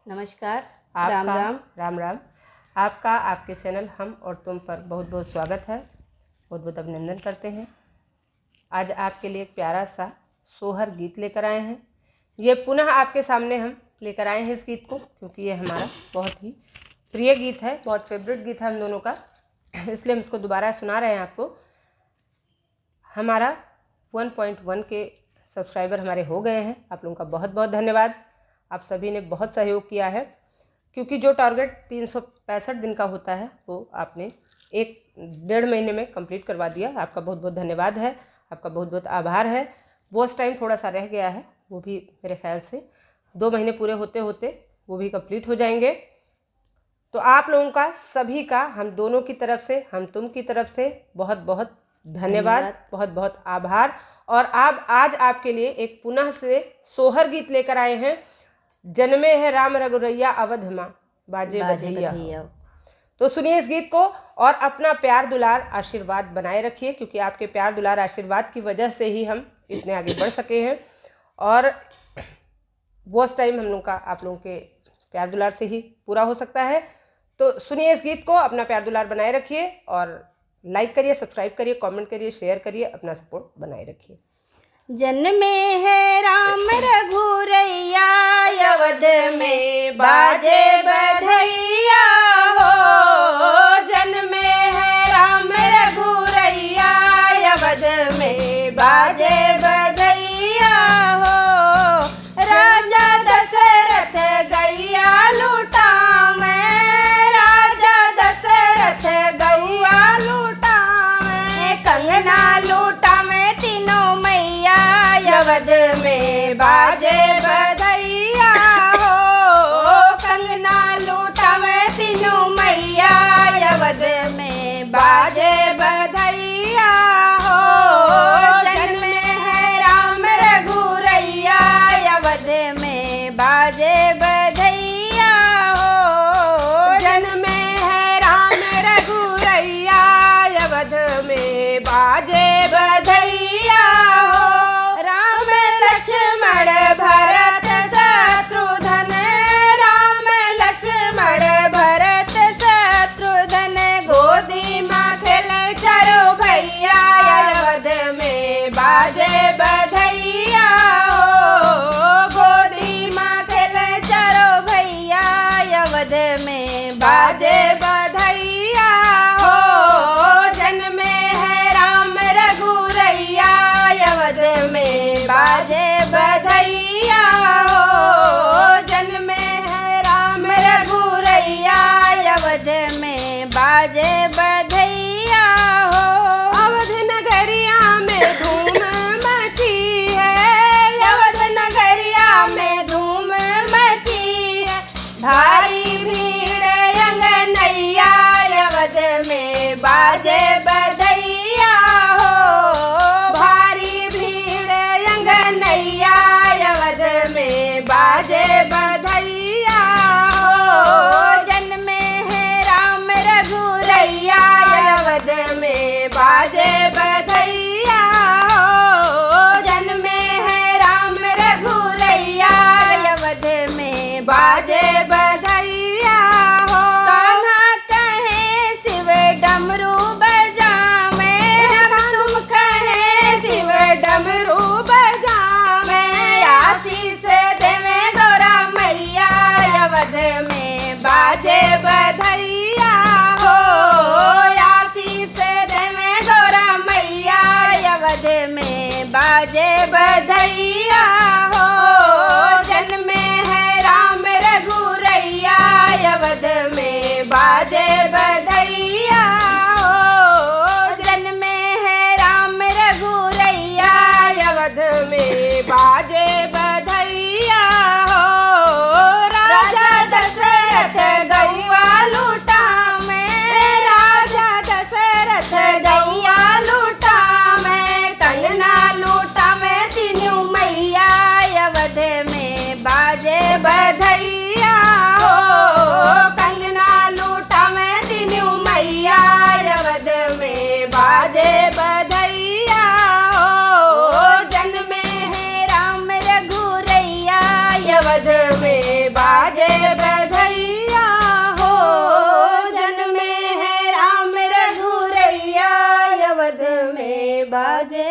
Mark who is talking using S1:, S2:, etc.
S1: नमस्कार।
S2: आपका
S1: राम राम।
S2: राम राम। आपका आपके चैनल हम और तुम पर बहुत बहुत स्वागत है, बहुत बहुत अभिनंदन करते हैं। आज आपके लिए एक प्यारा सा सोहर गीत लेकर आए हैं। ये पुनः आपके सामने हम लेकर आए हैं इस गीत को, क्योंकि ये हमारा बहुत ही प्रिय गीत है, बहुत फेवरेट गीत है हम दोनों का, इसलिए हम इसको दोबारा सुना रहे हैं आपको। हमारा 1.1 के सब्सक्राइबर हमारे हो गए हैं। आप लोगों का बहुत बहुत धन्यवाद। आप सभी ने बहुत सहयोग किया है, क्योंकि जो टारगेट 365 दिन का होता है वो आपने 1-1.5 महीने में कंप्लीट करवा दिया। आपका बहुत बहुत धन्यवाद है, आपका बहुत बहुत आभार है। वॉच टाइम थोड़ा सा रह गया है, वो भी मेरे ख्याल से 2 महीने पूरे होते होते वो भी कंप्लीट हो जाएंगे। तो आप लोगों का, सभी का, हम दोनों की तरफ से, हम तुम की तरफ से बहुत बहुत धन्यवाद, बहुत बहुत आभार। और आज आपके लिए एक पुनः से सोहर गीत लेकर आए हैं। जन्मे है राम रघुरैया अवध माँ बाजे बधैया। तो सुनिए इस गीत को और अपना प्यार दुलार आशीर्वाद बनाए रखिए, क्योंकि आपके प्यार दुलार आशीर्वाद की वजह से ही हम इतने आगे बढ़ सके हैं। और वॉच टाइम हम लोग का आप लोगों के प्यार दुलार से ही पूरा हो सकता है। तो सुनिए इस गीत को, अपना प्यार दुलार बनाए रखिए और लाइक करिए, सब्सक्राइब करिए, कमेंट करिए, शेयर करिए, अपना सपोर्ट बनाए रखिए।
S1: जन्मे है राम रघुरैया अवध में बाजे बधैया हो। जन्मे है राम रघुरैया अवध में बाजे बधैया हो। राजा दशरथ गैया लुटावे, राजा दशरथ गैया लुटावे, कंगना लुटावे तीनों मैया अवध में बाजे बधैया हो। कंगना लुटावे तीनों मैया अवध में बाजे बधैया हो। जन्मे है राम रघुरैया अवध में बाजे बधैया हो।
S2: जन्मे है राम रघुरैया अवध में बाजे
S1: बधैया हो। राम लक्ष्मण भरत शत्रुघ्न, राम लक्ष्मण भरत शत्रुघ्न, गोदी माँ खेले चारों भैया अवध में बाजे बधैया हो। गोदी माँ खेले चारों भैया अवध में बाजे बधैया हो। जन्मे है राम रघुरैया अवध में बाजे बधैया हो। जन्मे है राम रघुरैया अवध में बाजे बधैया हो।
S2: अवध नगरिया में धूम मची है,
S1: अवध नगरिया में धूम मची है, भारी भीड़ अंगनैया अवध में बाजे बधैया हो। भारी भीड़ अंगनैया अवध में बाजे बधैया हो। जन्मे है राम रघुरैया अवध में बाजे बधैया हो। जन्मे है राम रघुरैया अवध में बाजे बधैया हो। कान्हा कहे शिव डमरू बजावे, तुम कहे शिव डमरू बजावे, आशीष देवे गौरा मैया अवध में बाजे बधैया हो। आशीष देवे गौरा मैया अवध में बाजे बधैया हो। जन्मे है राम रघुरैया अवध में बाजे बधैया हो। जन्मे है राम रघुरैया अवध में बाजे बधैया हो। राजा दशरथ गैया लुटावे, राजा दशरथ गैया लुटावे, कंगना लुटावे तीनों मैया अवध में बाजे बधैया हो। कंगना लुटावे तीनों बाजे